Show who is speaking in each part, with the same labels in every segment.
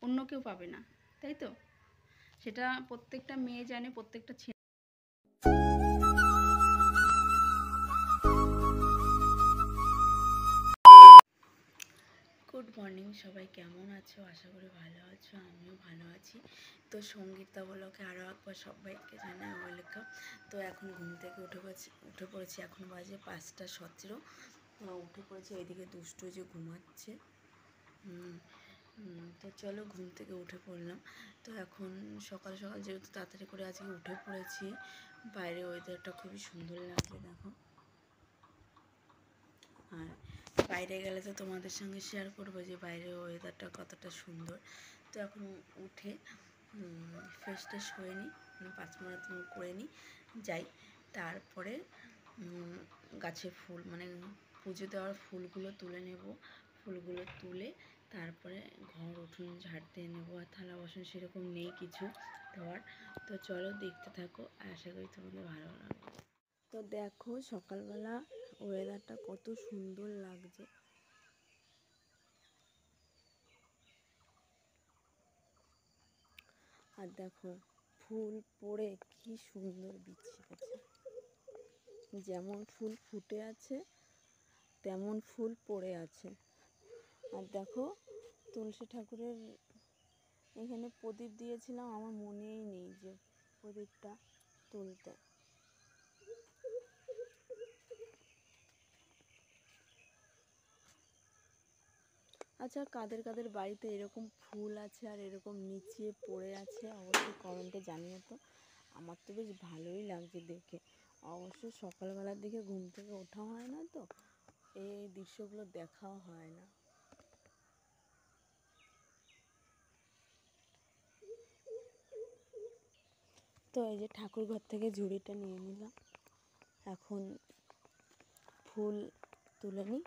Speaker 1: অন্য কেউ পাবে না, তাই তো? সেটা প্রত্যেকটা মেয়ে জানে, প্রত্যেকটা ছেলে। গুড মর্নিং সবাই, কেমন আছো? আশা করি ভালো আছো, আমিও ভালো আছি। তো সঙ্গীতা ব্লগে আরও একবার সবাইকে জানাই ওয়েলকাম। তো এখন ঘুম থেকে উঠে পড়েছি, এখন বাজে 5:17। উঠে পড়েছি, এইদিকে দুষ্টু যে ঘুমাচ্ছে। তো চলো, ঘুম থেকে উঠে পড়লাম। তো এখন সকাল সকাল যেহেতু তাড়াতাড়ি করে আজকে উঠে পড়েছি, বাইরে ওয়েদারটা খুবই সুন্দর লাগছে দেখো। আর বাইরে গেলে তো তোমাদের সঙ্গে শেয়ার করবো যে বাইরের ওয়েদারটা কতটা সুন্দর। তো এখন উঠে ফ্রেশ ট্রেশ হয়ে নিই, 5 মিনিট করে নিই, যাই। তারপরে গাছের ফুল মানে পুজো দেওয়ার ফুলগুলো তুলে নেব। ফুলগুলো তুলে তারপরে ঘর উঠোন ঝাড় দিয়ে নেবো। আর থালা বাসন সেরকম নেই কিছু দেওয়ার। তো চলো দেখতে থাকো, আশা করি তোমাদের ভালো লাগবে। তো দেখো সকালবেলা ওয়েদারটা কত সুন্দর লাগছে। আর দেখো ফুল পড়ে কি সুন্দর বিচ্ছি আছে, যেমন ফুল ফুটে আছে তেমন ফুল পড়ে আছে। আর দেখো তুলসী ঠাকুরের এখানে প্রদীপ দিয়েছিলাম, আমার মনেই নেই যে প্রদীপটা তুলতে। আচ্ছা, কাদের কাদের বাড়িতে এরকম ফুল আছে আর এরকম নিচে পড়ে আছে অবশ্যই কমেন্টে জানিও তো। আমার তো বেশ ভালোই লাগছে দেখে। অবশ্য সকালবেলার দিকে ঘুম থেকে ওঠা হয় না, তো এই দৃশ্যগুলো দেখাও হয় না। তো এই যে ঠাকুর ঘর থেকে ঝুড়িটা নিয়ে নিলাম, এখন ফুল তুলে নিই।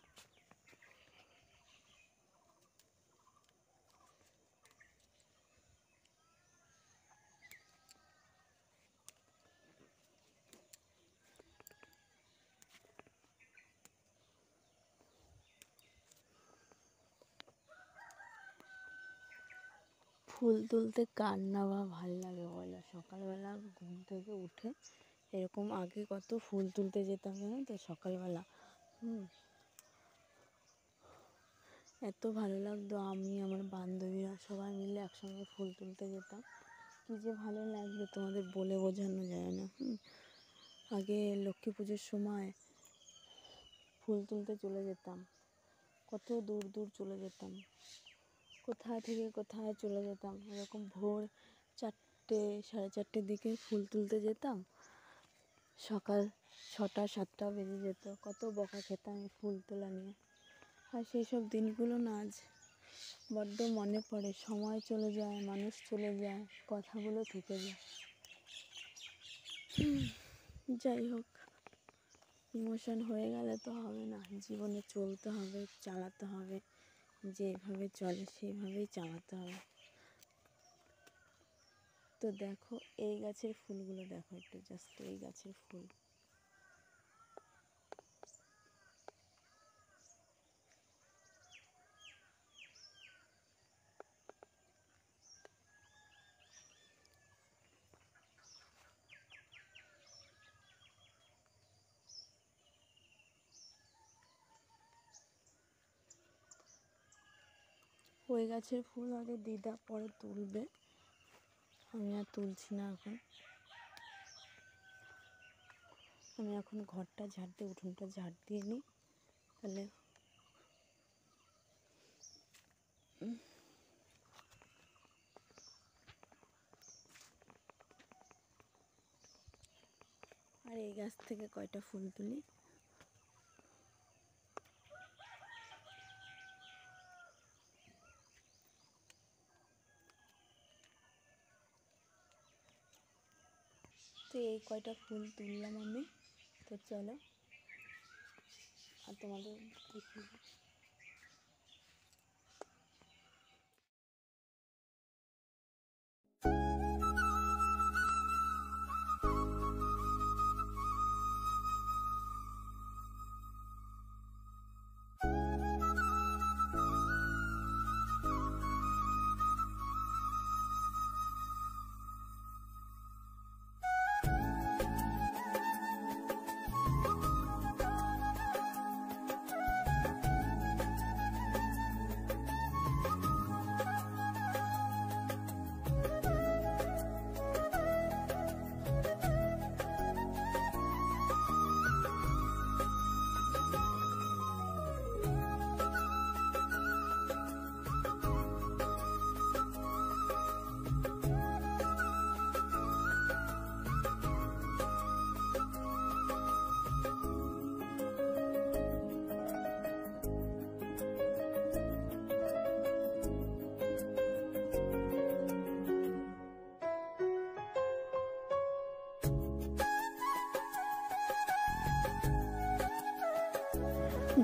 Speaker 1: ফুল তুলতে কার না বা ভালো লাগে বলো? সকালবেলা ঘুম থেকে উঠে এরকম আগে কত ফুল তুলতে যেতাম জানো তো সকালবেলা। এত ভালো লাগতো, আমি আমার বান্ধবীরা সবাই মিলে একসঙ্গে ফুল তুলতে যেতাম। কী যে ভালো লাগতো তোমাদের বলে বোঝানো যায় না। আগে লক্ষ্মী পুজোর সময় ফুল তুলতে চলে যেতাম, কত দূর দূর চলে যেতাম, কোথায় থেকে কোথায় চলে যেতাম। এরকম ভোর 4টে 4:30 দিকে ফুল তুলতে যেতাম, সকাল 6টা 7টা বেজে যেত। কত বকা খেতাম এই ফুল তোলা নিয়ে। আর সেই সব দিনগুলো না আজ বড্ড মনে পড়ে। সময় চলে যায়, মানুষ চলে যায়, কথাগুলো থেকে যায়। যাই হোক, ইমোশন হয়ে গেলে তো হবে না, জীবনে চলতে হবে, চালাতে হবে, যেভাবে চলে সেইভাবেই চালাতে হবে। তো দেখো এই গাছের ফুলগুলো দেখো একটু, জাস্ট এই গাছের ফুল। ওই গাছের ফুল আগে দিদা পরে তুলবে, আমি আর তুলছি না এখন। আমি এখন ঘরটা ঝাড় দিয়ে উঠোনটা ঝাড় দিয়ে নিই, তাহলে আর এই গাছ থেকে কয়টা ফুল তুলি। তো এই কয়টা ফুল তুললাম আমি। তো চলো আর তোমাদের দেখি।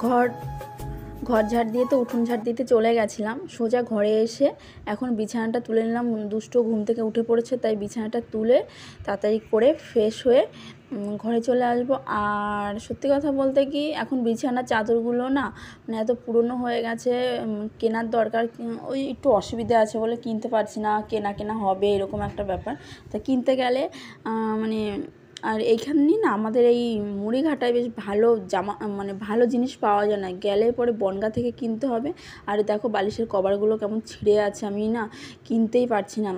Speaker 1: ঘর ঘর ঝাড় দিয়ে তো উঠোন ঝাড় দিতে চলে গেছিলাম, সোজা ঘরে এসে এখন বিছানাটা তুলে নিলাম। দুষ্ট ঘুম থেকে উঠে পড়েছে, তাই বিছানাটা তুলে তাড়াতাড়ি করে ফ্রেশ হয়ে ঘরে চলে আসবো। আর সত্যি কথা বলতে কি, এখন বিছানার চাদরগুলো না মানে এত পুরনো হয়ে গেছে, কেনার দরকার, ওই একটু অসুবিধা আছে বলে কিনতে পারছি না, কেনা হবে এরকম একটা ব্যাপার। তা কিনতে গেলে মানে আর এইখানে না আমাদের এই মুড়িঘাটায় বেশ ভালো মানে ভালো জিনিস পাওয়া যায় না, গেলে পরে বনগাঁ থেকে কিনতে হবে। আর দেখো বালিশের কভারগুলো কেমন ছিঁড়ে আছে, আমি না কিনতেই পারছি না।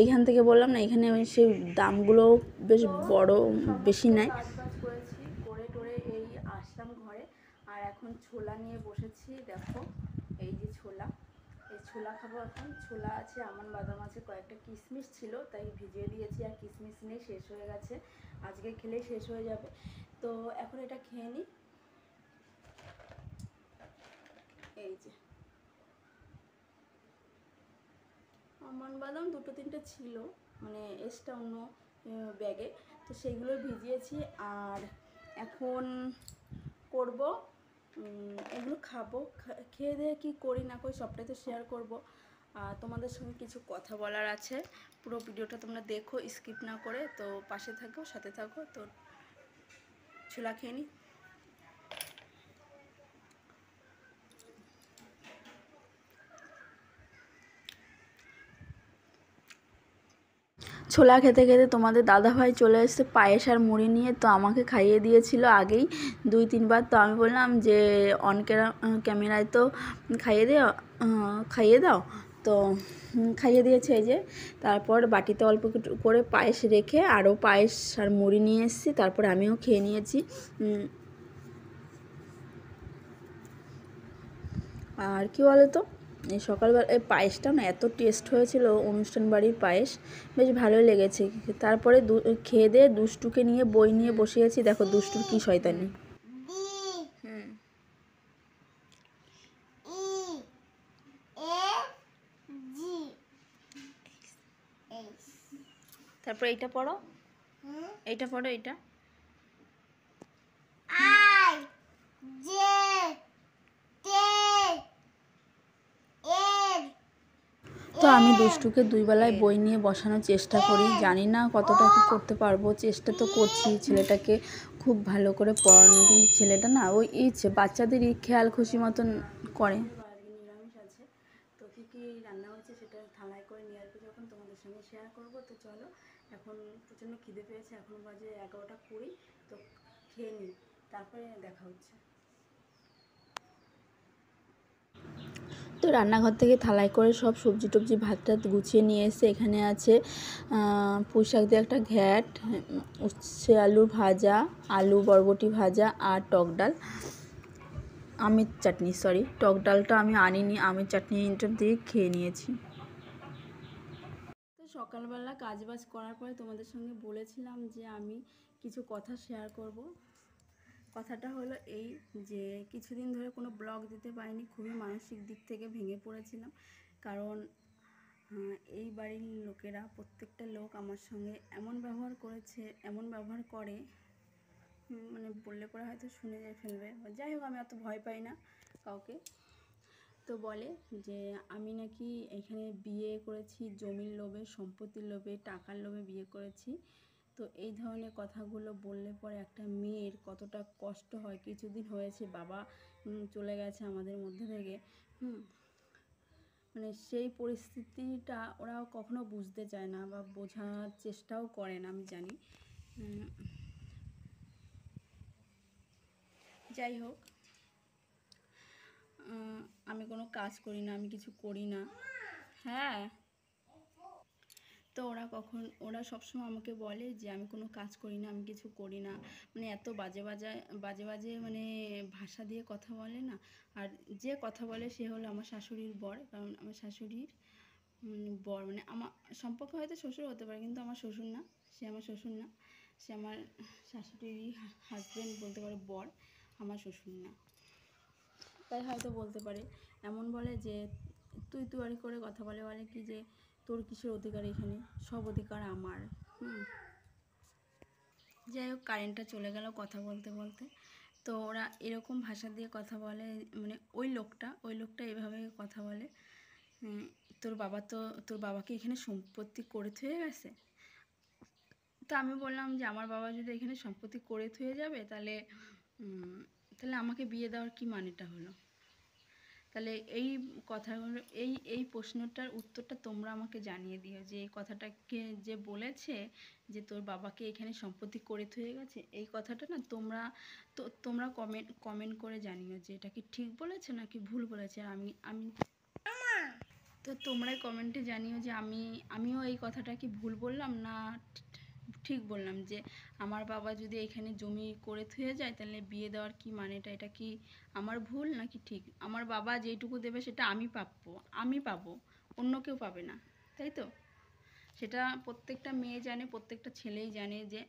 Speaker 1: এইখান থেকে বললাম না, এখানে সেই দামগুলো বেশ বড়, বেশি নেয়। কাজবাজ করেছি, করে টোরে এই আসলাম ঘরে। আর এখন ছোলা নিয়ে বসেছি, দেখো এই যে ছোলা, এই ছোলা খাবো এখন। ছোলা আছে, আমন বাদাম আছে, কয়েকটা কিশমিশ ছিল তাই ভিজিয়ে দিয়েছি, আর কিশমিশ নেই, শেষ হয়ে গেছে, আজকে খেলেই শেষ হয়ে যাবে। তো এখন এটা খেয়ে নিই। এই যে আমন বাদাম দুটো তিনটে ছিল, মানে এক্সট্রা অন্য ব্যাগে, তো সেইগুলো ভিজিয়েছি। আর এখন করব এগুলো খাবো, খেয়ে দিয়ে কী করি না করি সবটাই তো শেয়ার করব। তোমাদের সঙ্গে কিছু কথা বলার আছে, পুরো ভিডিওটা তোমরা দেখো স্কিপ না করে, তো পাশে থাকো, সাথে থাকো। তো ছোলা খেয়ে নিই। ছোলা খেতে খেতে তোমাদের দাদাভাই চলে এসেছে পায়েস আর মুড়ি নিয়ে, তো আমাকে খাইয়ে দিয়েছিল আগেই 2-3 বার। তো আমি বললাম যে অন ক্যামেরায় তো খাইয়ে দাও, তো খাইয়ে দিয়েছে। এই যে তারপর বাটিতে অল্প করে পায়েস রেখে আরও পায়েস আর মুড়ি নিয়ে এসেছি, তারপর আমিও খেয়ে নিয়েছি। আর কি বলো তো, এই সকালবেলা এই পায়েসটা না এত টেস্ট হয়েছিল, অনুষ্ঠান বাড়ির পায়েস, বেশ ভালোই লেগেছে। তারপরে খেয়ে দিয়ে দুষ্টুকে নিয়ে বই নিয়ে বসিয়েছি, দেখো দুষ্টুর কি শয়তানি। তারপরে এইটা পড়ো, এইটা পড়ো, এইটা তো আমি দুষ্টুকে 2 বেলায় বই নিয়ে বসানোর চেষ্টা করি, জানি না কতটা কি করতে পারবো, চেষ্টা তো করছি ছেলেটাকে খুব ভালো করে পড়ানো, কিন্তু ছেলেটা না ওই ইচ্ছে বাচ্চাদেরই খেয়াল খুশি মতন করে। নিরামিষ আছে, তো কী কী রান্না হয়েছে সেটা থালায় করে নিয়ে আসবো যখন তোমাদের সঙ্গে শেয়ার করবো। তো চলো, এখন প্রচণ্ড খিদে পেয়েছে, এখন বাজে 11টা 20, তো খেয়ে নিই, তারপরে দেখা হচ্ছে। তো রান্নাঘর থেকে থালায় করে সব সবজি টবজি ভাত টাত গুছিয়ে নিয়ে এসে এখানে আছে পুঁই শাক দিয়ে একটা ঘ্যাট, উচ্ছে আলুর ভাজা, আলু বরবটি ভাজা, আর টক ডাল, আমের চাটনি, সরি টক ডালটা আমি আনিনি, আমের চাটনিটা দিয়ে খেয়ে নিয়েছি। তো সকালবেলা কাজবাজ করার পরে তোমাদের সঙ্গে বলেছিলাম যে আমি কিছু কথা শেয়ার করব। কথাটা হলো এই যে কিছুদিন ধরে কোনো ব্লগ দিতে পারিনি, খুবই মানসিক দিক থেকে ভেঙে পড়েছিলাম। কারণ এই বাড়ির লোকেরা, প্রত্যেকটা লোক আমার সঙ্গে এমন ব্যবহার করেছে, এমন ব্যবহার করে, মানে বললে পরে হয়তো শুনে ফেলবে, যাই হোক আমি অত ভয় পাই না কাউকে। তো বলে যে আমি নাকি এখানে বিয়ে করেছি জমির লোভে, সম্পত্তির লোভে, টাকার লোভে বিয়ে করেছি। তো এই ধরনের কথাগুলো বললে পরে একটা মেয়ের কতটা কষ্ট হয়। কিছুদিন হয়েছে বাবা চলে গেছে আমাদের মধ্যে থেকে, মানে সেই পরিস্থিতিটা ওরা কখনো বুঝতে চায় না বা বোঝার চেষ্টাও করে না, আমি জানি। যাই হোক, আমি কোনো কাজ করি না, আমি কিছু করি না, হ্যাঁ। তো ওরা সবসময় আমাকে বলে যে আমি কোনো কাজ করি না, আমি কিছু করি না, মানে এত বাজে বাজে মানে ভাষা দিয়ে কথা বলে না। আর যে কথা বলে সে হলো আমার শাশুড়ির বর, কারণ আমার শাশুড়ির বর, মানে আমার সম্পর্ক হয়তো শ্বশুর হতে পারে, কিন্তু আমার শ্বশুর না, সে আমার শ্বশুর না, সে আমার শাশুড়িরই হাজব্যান্ড বলতে পারে, বর, আমার শ্বশুর না। তাই হয়তো বলতে পারে, এমন বলে যে তুই করে কথা বলে কি যে তোর কিসের অধিকার, এখানে সব অধিকার আমার। যাই হোক, কারেন্টটা চলে গেল কথা বলতে বলতে। তো ওরা এরকম ভাষা দিয়ে কথা বলে, মানে ওই লোকটা এভাবে কথা বলে, তোর বাবাকে এখানে সম্পত্তি করে থুয়ে গেছে। তো আমি বললাম যে আমার বাবা যদি এখানে সম্পত্তি করে থুয়ে যাবে তাহলে আমাকে বিয়ে দেওয়ার কি মানেটা হলো? তাহলে এই কথাগুলো, এই প্রশ্নটার উত্তরটা তোমরা আমাকে জানিয়ে দিও, যে এই কথাটাকে যে বলেছে যে তোর বাবাকে এখানে সম্পত্তি করে থুয়ে গেছে, এই কথাটা না তোমরা কমেন্ট করে জানিও যে এটা কি ঠিক বলেছে নাকি ভুল বলেছে। আমি তো তোমরাই কমেন্টে জানিও যে আমিও এই কথাটা কি ভুল বললাম না ঠিক বললাম, যে আমার বাবা যদি এখানে জমি করে থুয়ে যায় তাহলে বিয়ে দেওয়ার কি মানেটা, এটা কি আমার ভুল নাকি ঠিক? আমার বাবা যেইটুকু দেবে সেটা আমি পাবো, অন্য কেউ পাবে না, তাই তো? সেটা প্রত্যেকটা মেয়ে জানে, প্রত্যেকটা ছেলেই জানে যে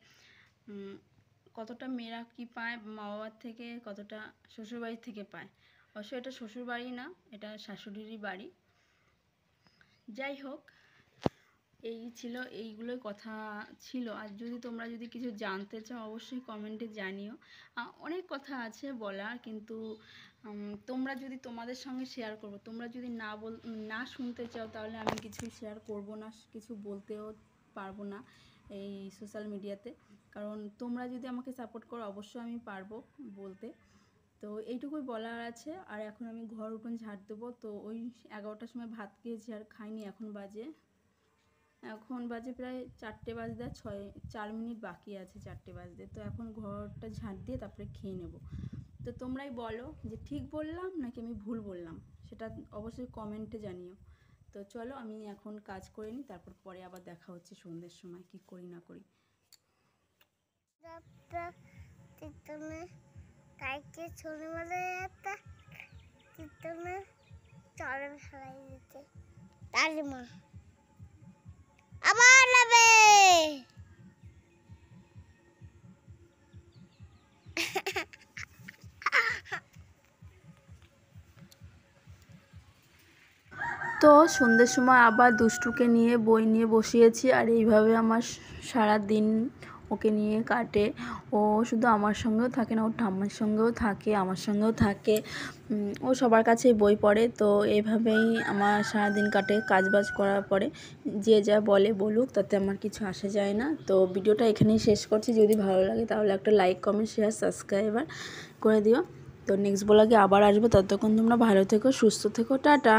Speaker 1: কতটা মেয়েরা কি পায় মা বাবার থেকে, কতটা শ্বশুরবাড়ির থেকে পায়। অবশ্য এটা শ্বশুরবাড়ি না, এটা শাশুড়িরই বাড়ি। যাই হোক, এইগুলোই কথা ছিল। আর তোমরা যদি কিছু জানতে চাও অবশ্যই কমেন্টে জানিও। অনেক কথা আছে বলার, কিন্তু তোমরা যদি তোমাদের সঙ্গে শেয়ার করবো, তোমরা যদি না শুনতে চাও তাহলে আমি কিছুই শেয়ার করব না, কিছু বলতেও পারবো না এই সোশ্যাল মিডিয়াতে। কারণ তোমরা যদি আমাকে সাপোর্ট করো অবশ্যই আমি পারবো বলতে। তো এইটুকুই বলার আছে। আর এখন আমি ঘর উঠোন ঝাড় দেবো। তো ওই 11টার সময় ভাত খেয়েছি আর খাইনি, এখন বাজে প্রায় 4টে বাজতে 4 মিনিট বাকি আছে 4টে বাজতে। তো এখন ঘরটা ঝাঁট দিয়ে তারপরে খেয়ে নেব। তো তোমরাই বলো যে ঠিক বললাম নাকি আমি ভুল বললাম, সেটা অবশ্যই কমেন্টে জানিও। তো চলো আমি এখন কাজ করে নিই, তারপর পরে আবার দেখা হচ্ছে সন্ধ্যের সময় কি করি না করি। তো সন্ধ্যের সময় আবার দুষ্টুকে নিয়ে বই নিয়ে বসিয়েছি, আর এইভাবে আমার সারা দিন ওকে নিয়ে কাটে। ও শুধু আমার সঙ্গেও থাকে না, ওর ঠাম্মার সঙ্গেও থাকে, আমার সঙ্গেও থাকে, ও সবার কাছেই বই পড়ে। তো এইভাবেই আমার সারাদিন কাটে কাজবাজ করার পরে। যে যা বলুক, তাতে আমার কিছু আসে যায় না। তো ভিডিওটা এখানেই শেষ করছি। যদি ভালো লাগে তাহলে একটা লাইক, কমেন্ট, শেয়ার, সাবস্ক্রাইবার করে দিও। তো নেক্সট ব্লগে আবার আসবো, ততক্ষণ তোমরা ভালো থেকো, সুস্থ থেকো, টাটা।